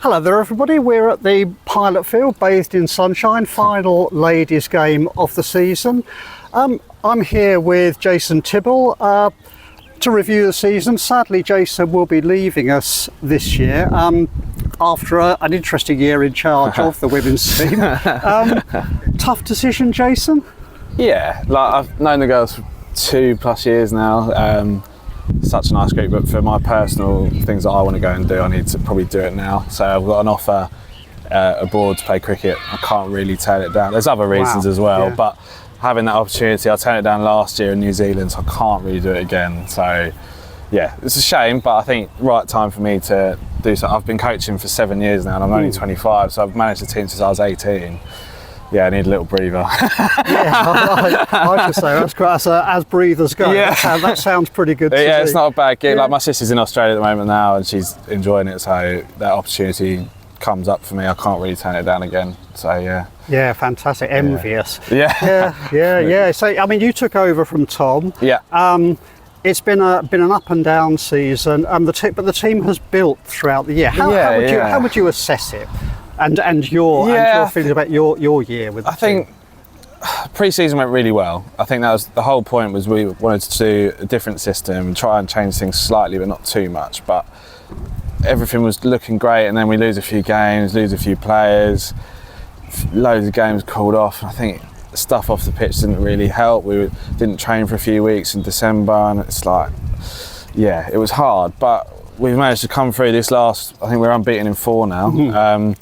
Hello there everybody, we're at the Pilot Field, bathed in sunshine, final ladies game of the season. I'm here with Jason Tibble to review the season. Sadly Jason will be leaving us this year after an interesting year in charge of the women's team. Tough decision, Jason? Yeah, like I've known the girls for 2+ years now. Such a nice group, but for my personal things that I want to go and do, I need to probably do it now. So I've got an offer abroad to play cricket. I can't really turn it down. There's other reasons as well, but having that opportunity, I turned it down last year in New Zealand, so I can't really do it again. So yeah, it's a shame, but I think right time for me to do so. I've been coaching for 7 years now and I'm only 25, so I've managed the team since I was 18. Yeah, I need a little breather. I should say that's quite as breathers go. Yeah. That sounds pretty good. Yeah, it's not a bad gig. Like my sister's in Australia at the moment now, and she's enjoying it. So that opportunity comes up for me. I can't really turn it down again. So yeah. Yeah, fantastic. Envious. Yeah. So I mean, you took over from Tom. Yeah. It's been an up and down season. But the team has built throughout the year. How would you assess it? And your feelings about your year with the team? I think pre-season went really well. I think that was the whole point, was we wanted to do a different system and try and change things slightly but not too much. But everything was looking great, and then we lose a few games, lose a few players, loads of games called off. I think stuff off the pitch didn't really help. We didn't train for a few weeks in December, and it's like, yeah, it was hard. But we've managed to come through this last, I think we're unbeaten in 4 now.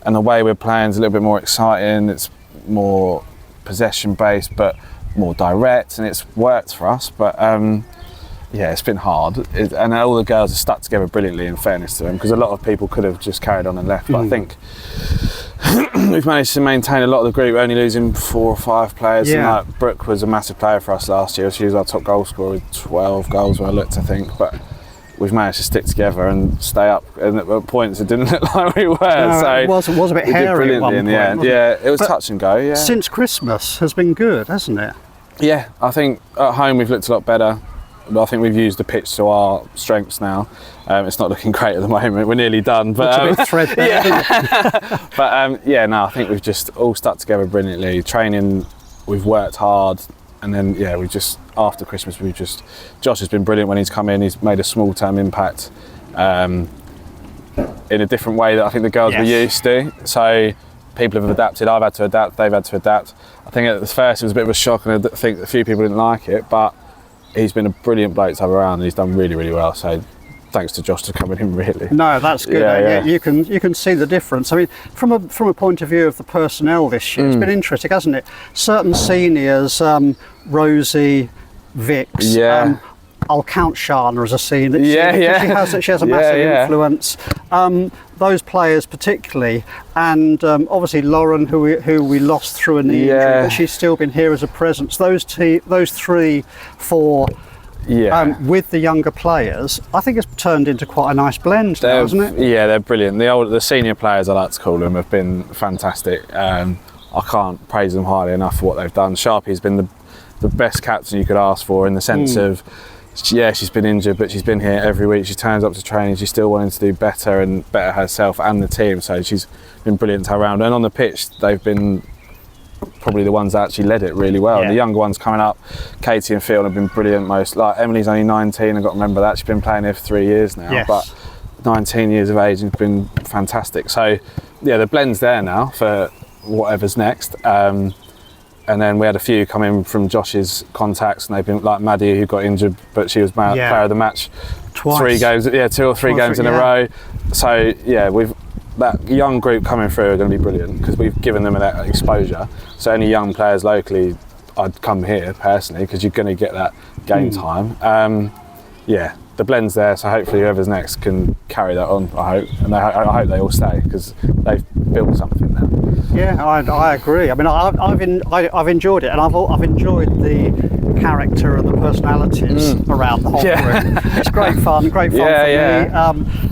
And the way we're playing is a little bit more exciting. It's more possession based, but more direct, and it's worked for us. But yeah, it's been hard. And all the girls have stuck together brilliantly, in fairness to them, because a lot of people could have just carried on and left. But I think we've managed to maintain a lot of the group, only losing 4 or 5 players. Yeah. And like, Brooke was a massive player for us last year. She was our top goal scorer with 12 goals when I looked, I think. But we've managed to stick together and stay up, and at points it didn't look like we were. No, so it was a bit hairy at one point, end. Yeah, it was touch and go. Yeah. Since Christmas has been good, hasn't it? Yeah, I think at home we've looked a lot better. But I think we've used the pitch to our strengths now. It's not looking great at the moment. We're nearly done, but it's a bit threadbare. But I think we've just all stuck together brilliantly. Training, we've worked hard. And then, we just, after Christmas, Josh has been brilliant when he's come in. He's made a small-term impact in a different way that I think the girls were used to. So people have adapted. I've had to adapt. They've had to adapt. I think at first it was a bit of a shock, and I think a few people didn't like it. But he's been a brilliant bloke to have around, and he's done really, really well. So thanks to Josh for coming in, really. No, that's good. Yeah. You can see the difference. I mean, from a point of view of the personnel this year, it's been interesting, hasn't it? Certain seniors, Rosie, Vix, I'll count Shana as a senior. She has a massive influence. Those players particularly, and obviously Lauren, who we lost through a knee injury, but she's still been here as a presence. Those 3, 4. With the younger players, I think it's turned into quite a nice blend now, hasn't it? Yeah, they're brilliant. The senior players, I like to call them, have been fantastic. I can't praise them highly enough for what they've done. Sharpie's been the best captain you could ask for, in the sense of, she's been injured, but she's been here every week. She turns up to training. She's still wanting to do better and better herself and the team. So she's been brilliant to have around. And on the pitch, they've been probably the ones that actually led it really well. And the younger ones coming up, Katie and Phil, have been brilliant. Emily's only 19. I've got to remember that. She's been playing here for 3 years now, but 19 years of age, and it's been fantastic. So yeah, the blend's there now for whatever's next. And then we had a few come in from Josh's contacts, and they've been like Maddie, who got injured, but she was player of the match twice. 3 games, 2 or 3 games in a row. So that young group coming through are going to be brilliant, because we've given them that exposure. So any young players locally, I'd come here personally, because you're going to get that game time. The blend's there, so hopefully whoever's next can carry that on, I hope. And I hope they all stay, because they've built something now. Yeah, I agree. I mean, I've enjoyed it, and I've enjoyed the character and the personalities around the whole group. It's great fun for me,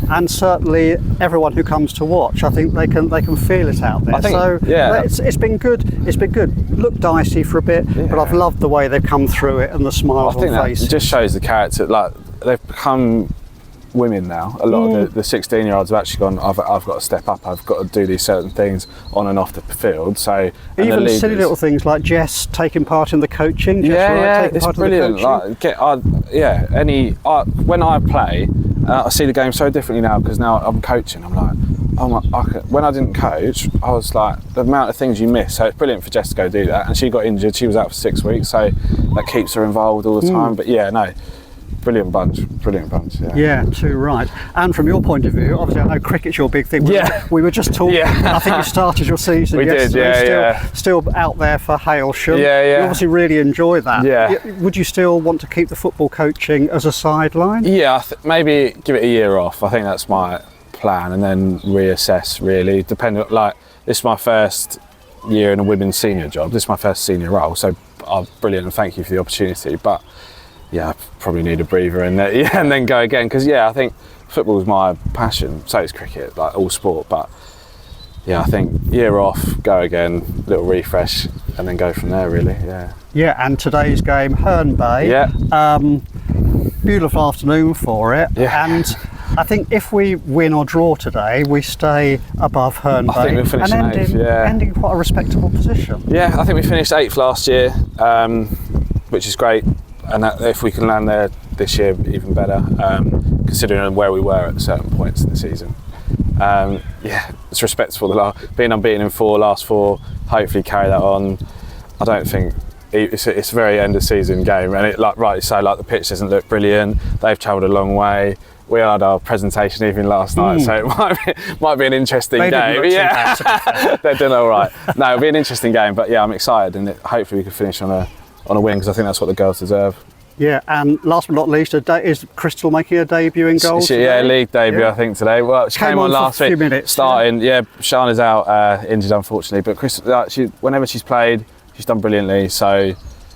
and certainly everyone who comes to watch, I think they can feel it out there. It's been good. It's been good. Looked dicey for a bit, but I've loved the way they've come through it and the smiles on faces. It just shows the character. Like, they've become women now. A lot of the 16-year-olds have actually gone, I've got to step up, I've got to do these certain things on and off the field. So even silly little things like Jess taking part in the coaching. It's brilliant. When I play, I see the game so differently now, because now I'm coaching. I'm like, when I didn't coach, I was like, the amount of things you miss. So it's brilliant for Jess to go do that. And she got injured, she was out for 6 weeks, so that keeps her involved all the time. But yeah, no, brilliant bunch, yeah, too right. And from your point of view, obviously I know cricket's your big thing. We were just talking, I think you started your season yesterday, still out there for Hailsham. You obviously really enjoy that. Would you still want to keep the football coaching as a sideline? Maybe give it a year off. I think that's my plan, and then reassess, really, depending. Like, this is my first year in a women's senior job, this is my first senior role, so brilliant, and thank you for the opportunity, but yeah, I probably need a breather and then go again, because I think football is my passion, so is cricket, like all sport. But I think year off, go again, little refresh, and then go from there, really. And today's game, Herne Bay, beautiful afternoon for it, and I think if we win or draw today, we stay above Herne Bay. I think we'll finish and ending quite a respectable position. I think we finished 8th last year, which is great. And if we can land there this year, even better, considering where we were at certain points in the season. It's respectful. Being unbeaten in last four, hopefully carry that on. I don't think it's a very end of season game, and the pitch doesn't look brilliant. They've travelled a long way. We had our presentation even last night, so it might be an interesting game. They're doing all right. No, it'll be an interesting game, but I'm excited, and hopefully we can finish on a win, because I think that's what the girls deserve. And last but not least, is Crystal making a debut in goals today? League debut, I think, today. Well, she came on last week, starting. Shana's out injured, unfortunately, but Crystal, whenever she's played, she's done brilliantly, so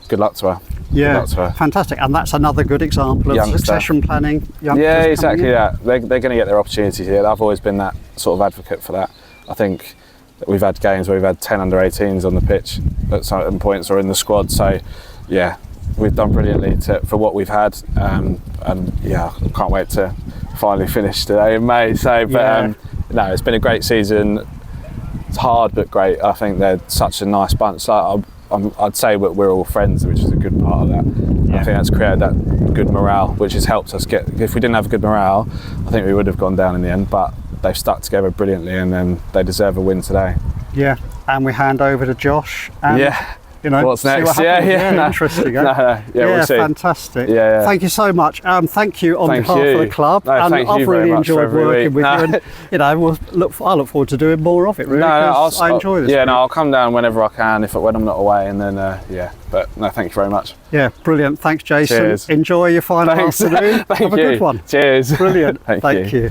good luck to her. Fantastic. And that's another good example of succession planning. Exactly that. They're going to get their opportunities here. I've always been that sort of advocate for that. I think that we've had games where we've had 10 under-18s on the pitch at certain points, or in the squad, so we've done brilliantly for what we've had, and I can't wait to finally finish today in May. So it's been a great season. It's hard but great. I think they're such a nice bunch. I'd say we're all friends, which is a good part of that. I think that's created that good morale, which has helped us get. If we didn't have good morale, I think we would have gone down in the end, but they've stuck together brilliantly, and then they deserve a win today. And we hand over to Josh, and what's next? Interesting. We'll see. Fantastic. Thank you so much. Thank you on behalf of the club. I've really enjoyed working with you, and I look forward to doing more of it. Really, I enjoy this. I'll come down whenever I can, when I'm not away, and then But no, thank you very much. Brilliant. Thanks, Jason. Cheers. Enjoy your final afternoon. Have a good one. Cheers. Brilliant. Thank you.